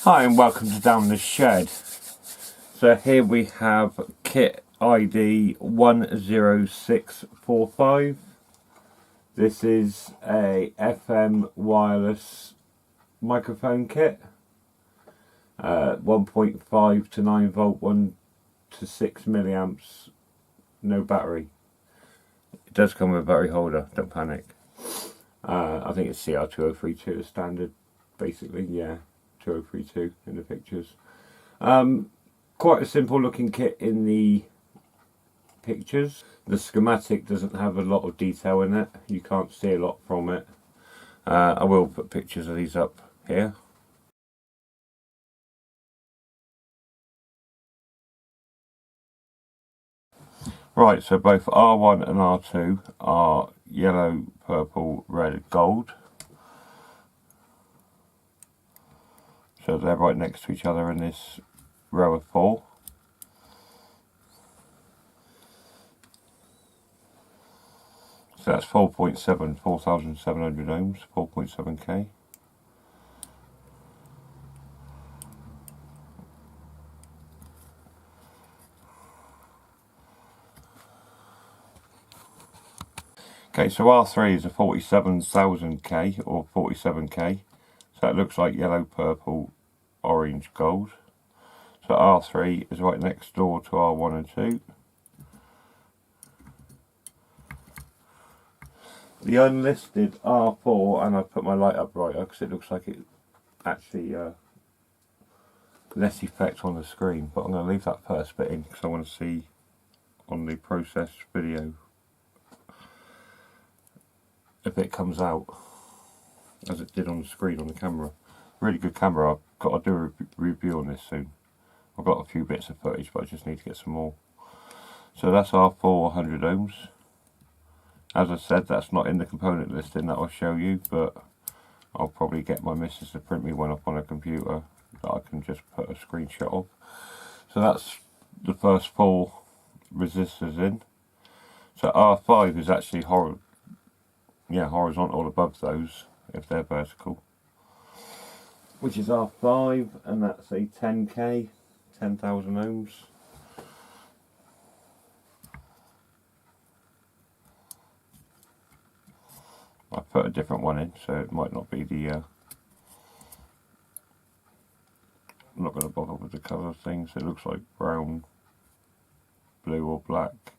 Hi and welcome to Down the Shed. So here we have kit ID 10645. This is a FM wireless microphone kit. 1.5 to 9 volt, 1 to 6 milliamps, no battery. It does come with a battery holder, don't panic. I think it's CR2032 as standard, basically, yeah. 2032 in the pictures. Quite a simple looking kit in the pictures. The schematic doesn't have a lot of detail in it. You can't see a lot from it. I will put pictures of these up here. Right, so both R1 and R2 are yellow, purple, red, gold. So they're right next to each other in this row of 4. So that's 4.7, 4,700 ohms, 4.7k. Okay, so R3 is a 47,000k or 47k. So it looks like yellow, purple, orange, gold. So R3 is right next door to R1 and 2. The unlisted R4, and I've put my light up brighter because it looks like it actually less effect on the screen, but I'm going to leave that first bit in because I want to see on the process video if it comes out as it did on the screen on the camera. Really good camera. I've got to do a review on this soon. I've got a few bits of footage, but I just need to get some more. So that's R4 100 ohms. As I said, that's not in the component listing that I'll show you, but I'll probably get my missus to print me one up on a computer that I can just put a screenshot of. So that's the first 4 resistors in. So R5 is actually horizontal above those if they're vertical, which is R5, and that's a 10k, 10,000 ohms. I put a different one in, so it might not be the I'm not going to bother with the colour things. It looks like brown, blue or black,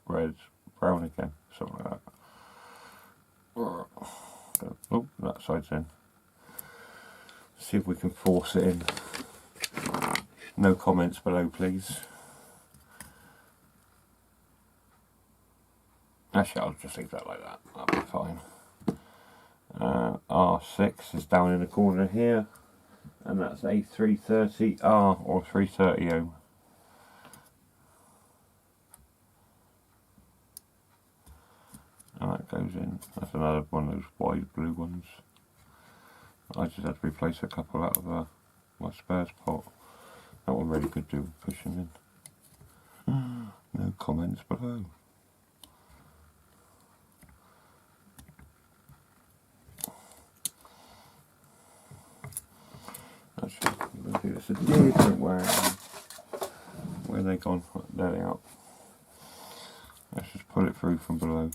red, brown again, something like that. Oh, that side's in. See if we can force it in. No comments below, please. Actually, I'll just leave that like that. That'll be fine. R6 is down in the corner here, and that's a 330R or 330 ohm. And that goes in. That's another one of those wide blue ones. I just had to replace a couple out of my spares pot. That one really could do pushing in. No comments below. Actually, I'm going to do this a different way. Where are they gone? There they are. Let's just pull it through from below.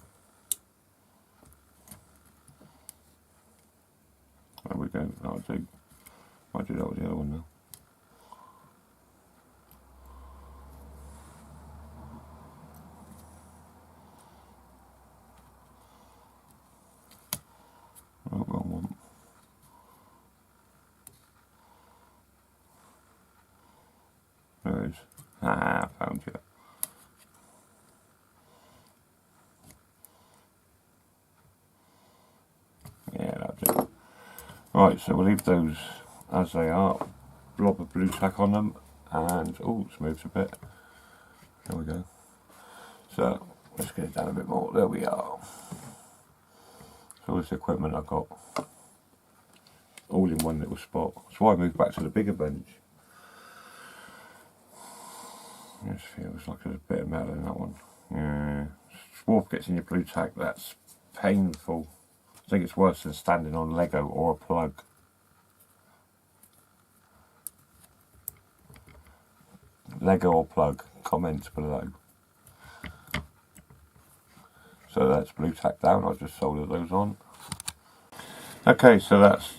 There we go. That'll do. Might do that with the other one now. Oh, wrong one. There it is. Ah, found you. Yeah, that'll do. Right, so we'll leave those as they are. Blob of blue tack on them, and oh, it's moved a bit. There we go. So let's get it down a bit more. There we are. So all this equipment I've got all in one little spot. That's why I moved back to the bigger bench. This feels like there's a bit of metal in that one. Yeah. Swarf gets in your blue tack, that's painful. I think it's worse than standing on Lego or a plug. Lego or plug, comments below. So that's blue tack down, I'll just solder those on. Okay, so that's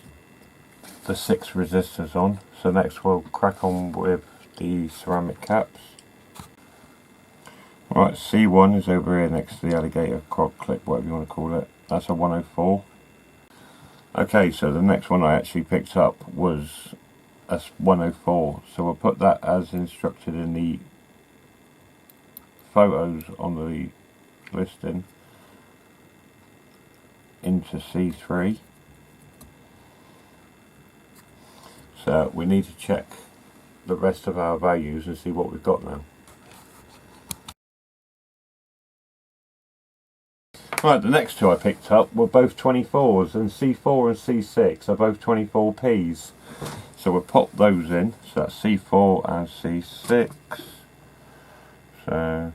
the 6 resistors on. So next we'll crack on with the ceramic caps. Right, C1 is over here next to the alligator croc clip, whatever you want to call it. That's a 104. Okay, so the next one I actually picked up was a 104. So we'll put that as instructed in the photos on the listing into C3. So we need to check the rest of our values and see what we've got now. Right, the next two I picked up were both 24s, and C4 and C6 are both 24p's. So we'll pop those in. So that's C4 and C6. So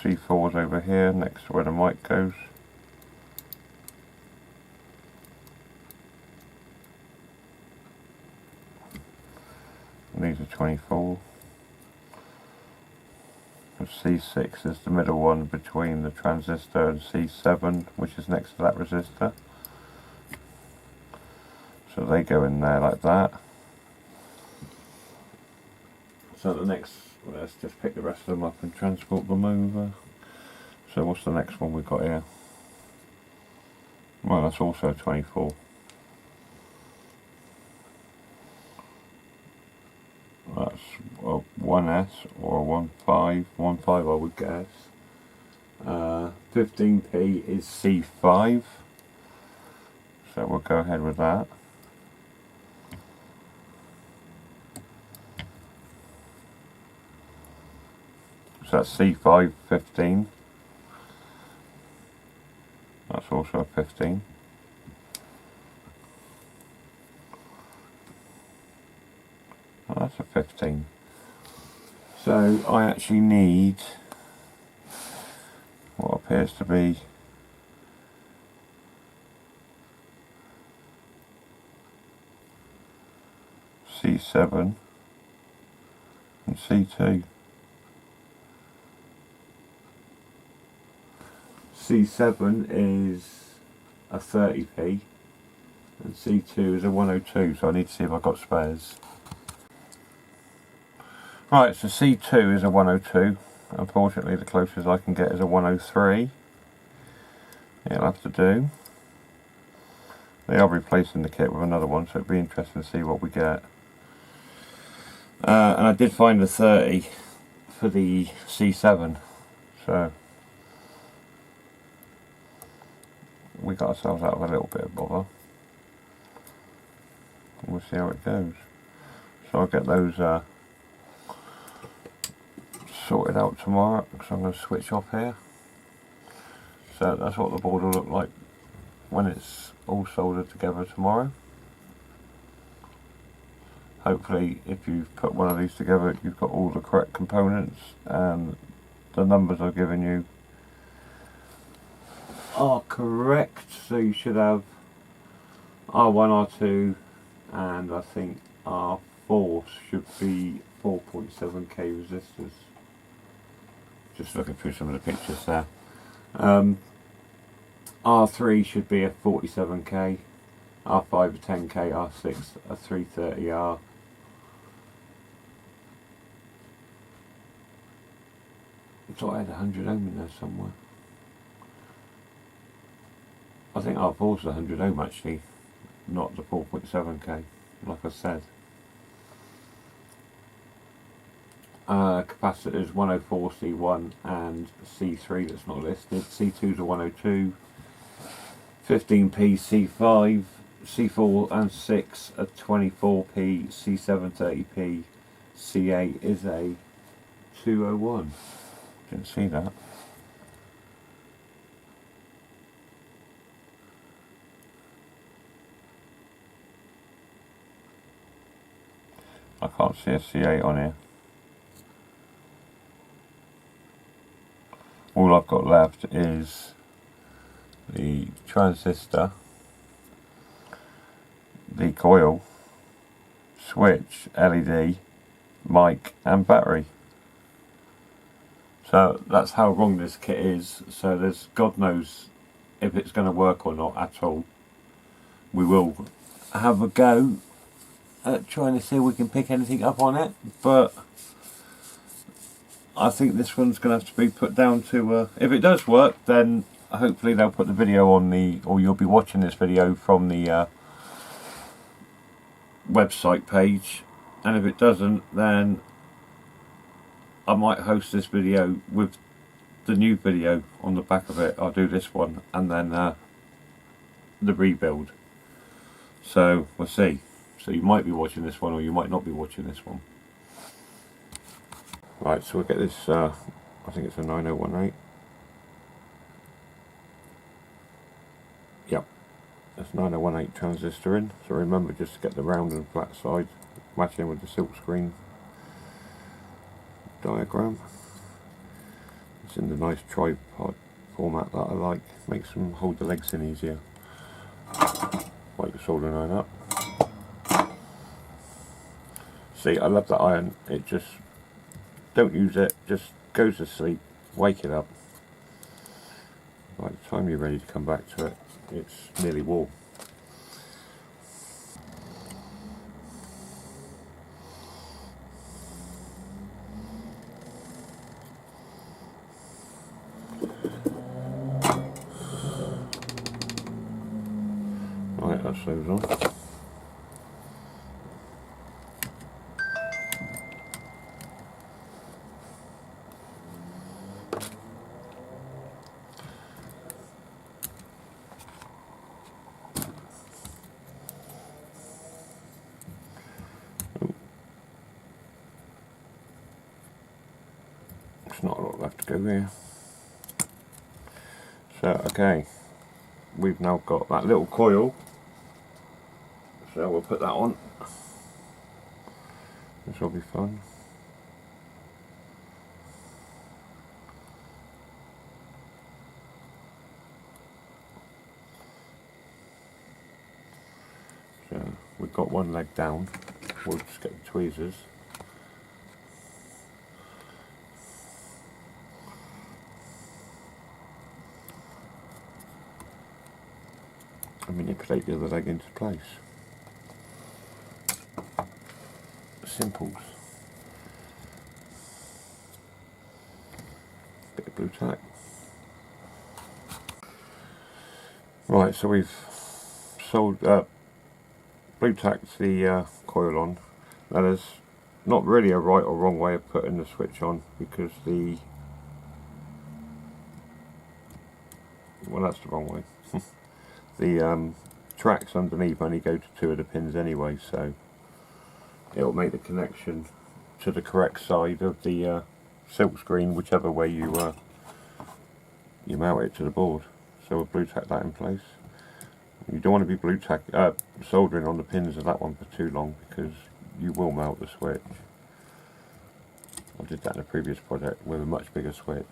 C4 is over here next to where the mic goes. And these are 24. C6 is the middle one between the transistor and C7, which is next to that resistor. So they go in there like that. So the next, let's just pick the rest of them up and transport them over. So what's the next one we've got here? Well, that's also 24. That's a 1S or a 1.5, 1.5 I would guess. 15p is C5, so we'll go ahead with that. So that's C5 15. That's also a 15. Oh, that's a 15. So I actually need what appears to be C7 and C2. C7 is a 30p and C2 is a 102, so I need to see if I've got spares. Right, so C2 is a 102. Unfortunately, the closest I can get is a 103. It'll have to do. They are replacing the kit with another one, so it'd be interesting to see what we get. And I did find the 30 for the C7, so we got ourselves out of a little bit of bother. We'll see how it goes. So I'll get those sorted out tomorrow, because I'm going to switch off here. So that's what the board will look like when it's all soldered together tomorrow. Hopefully if you've put one of these together you've got all the correct components and the numbers I've given you are correct. So you should have R1, R2 and I think R4 should be 4.7k resistors. Just looking through some of the pictures there. R3 should be a 47k, R5 a 10k, R6 a 330R. I thought I had 100 ohm in there somewhere. I think R4's 100 ohm actually, not the 4.7k, like I said. Capacitors 104 C1 and C3 that's not listed. C2's a 102, 15p C5, C4 and 6 a 24p, C7 30p, C8 is a 201. Didn't see that. I can't see a C8 on here. All I've got left is the transistor, the coil, switch, LED, mic and battery. So that's how wrong this kit is. So there's God knows if it's going to work or not at all. We will have a go at trying to see if we can pick anything up on it, but I think this one's going to have to be put down to, if it does work, then hopefully they'll put the video on or you'll be watching this video from the website page, and if it doesn't, then I might host this video with the new video on the back of it. I'll do this one and then the rebuild. So we'll see. So you might be watching this one or you might not be watching this one. Right, so we'll get this, I think it's a 9018. Yep, that's 9018 transistor in. So remember just to get the round and flat side matching with the silk screen diagram. It's in the nice tripod format that I like. Makes them hold the legs in easier. Like your soldering iron up. See, I love that iron. It just, don't use it, just goes to sleep, wake it up. By the time you're ready to come back to it, it's nearly warm. Right, that's those on. There's not a lot left to go here. So, okay, we've now got that little coil. So we'll put that on. This will be fun. So we've got one leg down. We'll just get the tweezers. And manipulate the other leg into place. Simples. Bit of blue tack. Right, so we've blue tacked the coil on. Now there's not really a right or wrong way of putting the switch on, because well, that's the wrong way. The tracks underneath only go to 2 of the pins anyway, so it'll make the connection to the correct side of the silk screen, whichever way you mount it to the board. So we'll blue tack that in place. You don't want to be soldering on the pins of that one for too long, because you will melt the switch. I did that in a previous project with a much bigger switch.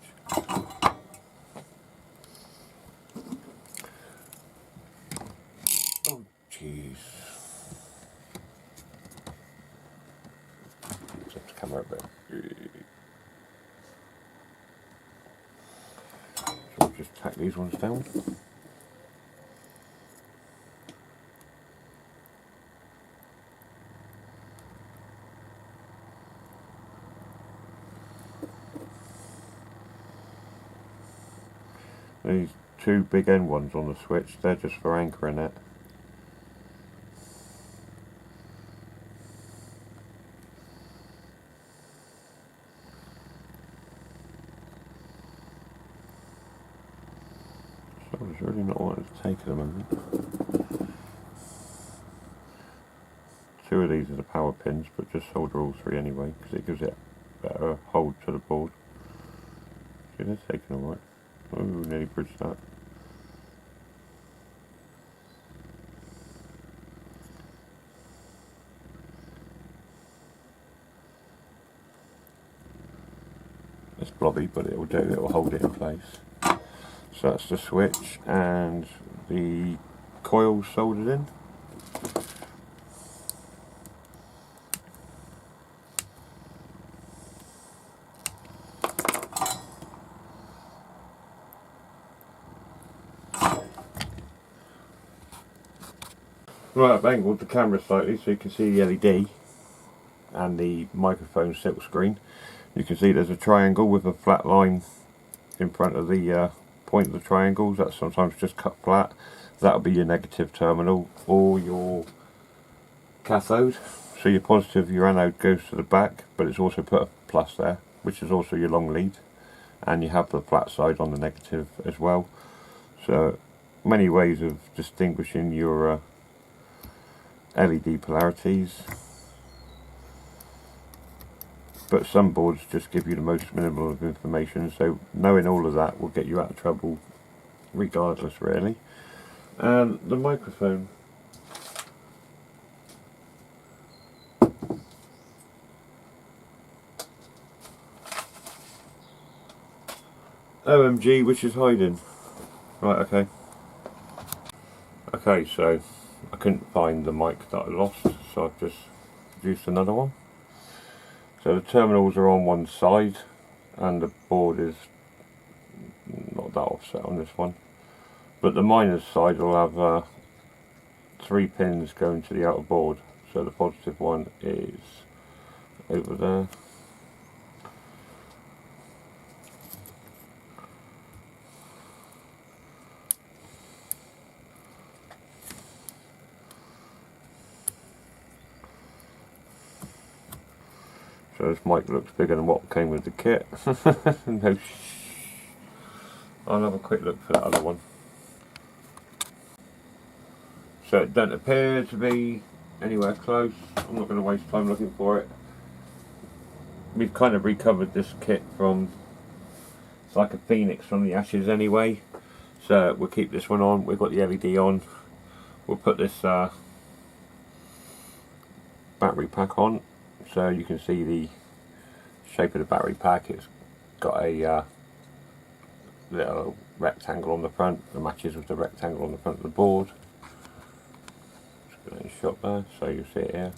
Oh jeez. Set the camera a bit. So we'll just tack these ones down. These 2 big end ones on the switch, they're just for anchoring it. So I was really not wanting to take at the moment. 2 of these are the power pins, but just solder all 3 anyway, because it gives it a better hold to the board. See, they're taking alright. Oh, nearly bridged that. It's blobby, but it'll do. It'll hold it in place. So that's the switch and the coil soldered in. Right, I've angled the camera slightly so you can see the LED and the microphone silk screen. You can see there's a triangle with a flat line in front of the point of the triangles. That's sometimes just cut flat. That'll be your negative terminal or your cathode. So your positive, your anode goes to the back, but it's also put a plus there, which is also your long lead, and you have the flat side on the negative as well. So many ways of distinguishing your LED polarities, but some boards just give you the most minimal of information, so knowing all of that will get you out of trouble regardless, really. And the microphone, OMG, which is hiding. Right, okay. Okay, so I couldn't find the mic that I lost, so I've just produced another one. So the terminals are on one side and the board is not that offset on this one, but the minus side will have 3 pins going to the outer board. So the positive one is over there. So this mic looks bigger than what came with the kit. No, I'll have a quick look for that other one. So it don't appear to be anywhere close. I'm not going to waste time looking for it. We've kind of recovered this kit from, it's like a phoenix from the ashes anyway. So we'll keep this one on. We've got the LED on. We'll put this battery pack on, so you can see the shape of the battery pack. It's got a little rectangle on the front that matches with the rectangle on the front of the board. Just get it in shot there so you see it here.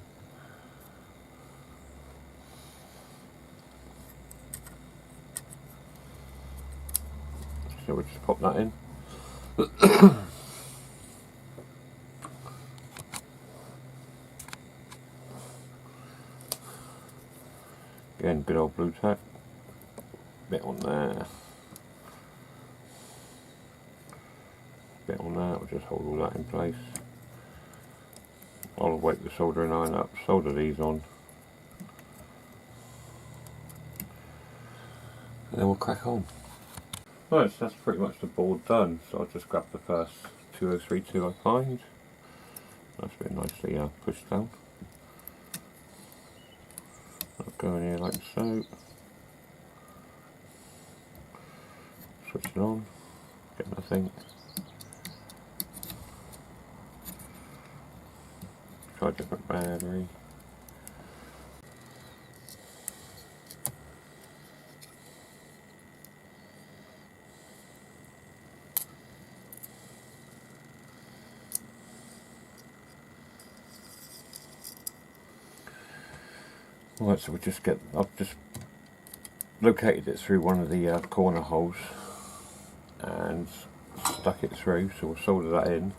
So we'll just pop that in. Again, good old blue tack. Bit on there. Bit on there. We'll just hold all that in place. I'll wake the soldering iron up, solder these on, and then we'll crack on. Right, so that's pretty much the board done. So I'll just grab the first 2032 I find. That's been nicely pushed down. I'll go in here like so. Switch it on. Get nothing. Try a different battery. Right, so we'll just get, I've just located it through one of the corner holes and stuck it through, so we'll solder that in.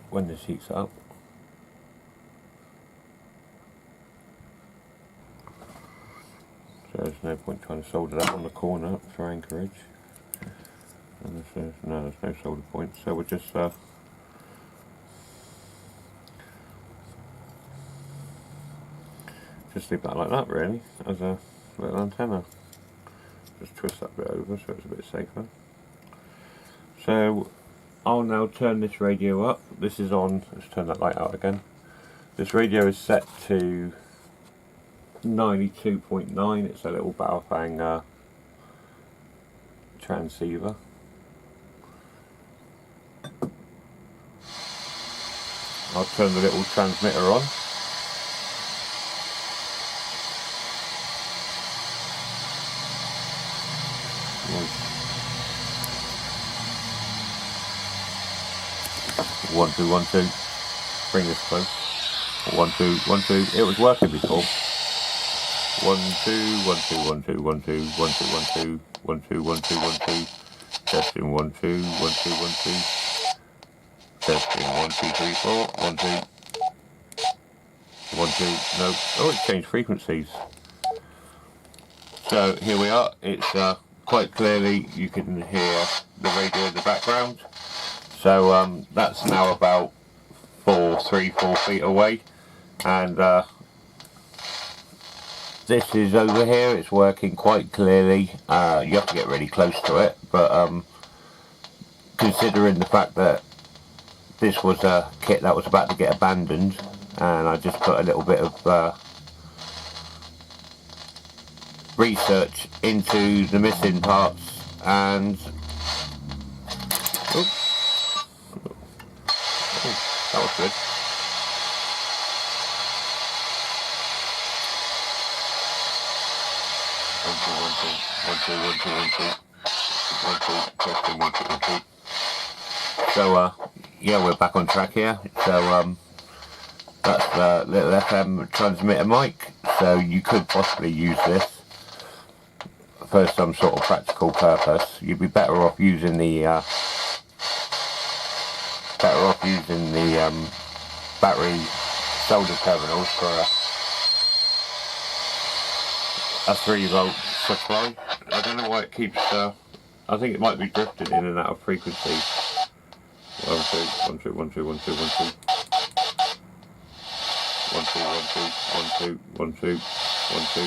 When this heats up, so there's no point trying to solder that on the corner for anchorage, and there's no solder point, so we'll just leave that like that, really, as a little antenna. Just twist that bit over so it's a bit safer. So I'll now turn this radio up. This is on. Let's turn that light out again. This radio is set to 92.9. It's a little Baofeng transceiver. I'll turn the little transmitter on. One, two, 1, 2. Bring this close. 1, 2, 1, 2. It was working before. 1, 2, 1, 2, 1, 2, 1, 2, 1, 2, 1, 2, 1, 2, 1, 2, 1, 2. Testing 1 2 1 2 1 2. Testing 1 2 3 4 1 2 1 2. No. Oh, it's changed frequencies. So here we are. It's quite clearly you can hear the radio in the background. So that's now about 3 4 feet away, and this is over here. It's working quite clearly. You have to get really close to it, but considering the fact that this was a kit that was about to get abandoned, and I just put a little bit of research into the missing parts, and that was good. So yeah, we're back on track here. So that's the little FM transmitter mic. So you could possibly use this for some sort of practical purpose. You'd be better off using the battery solder terminals for a 3-volt supply. I don't know why it keeps. I think it might be drifting in and out of frequency. 1 2 1 2 1 2 1 2 1 2 1 2 1 2 1 2 1 2 1 2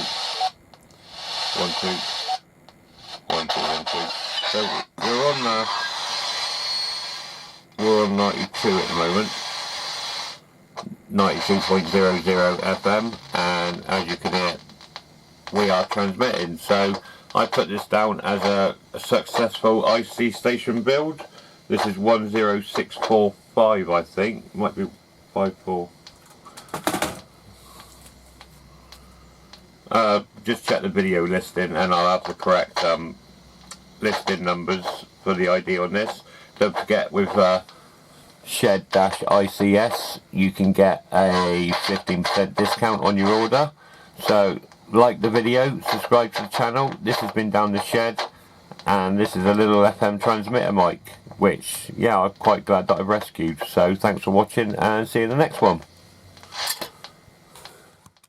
1 2 1 2 1 2. So we're on 92 at the moment, 92.00 FM, and as you can hear, we are transmitting. So I put this down as a successful ICSTATION build. This is 10645, I think. It might be 54. Just check the video listing and I'll have the correct listing numbers for the ID on this. Don't forget, with Shed-ICS you can get a 15% discount on your order. So like the video, subscribe to the channel. This has been Down the Shed, and this is a little FM transmitter mic, which, yeah, I'm quite glad that I've rescued. So thanks for watching, and see you in the next one.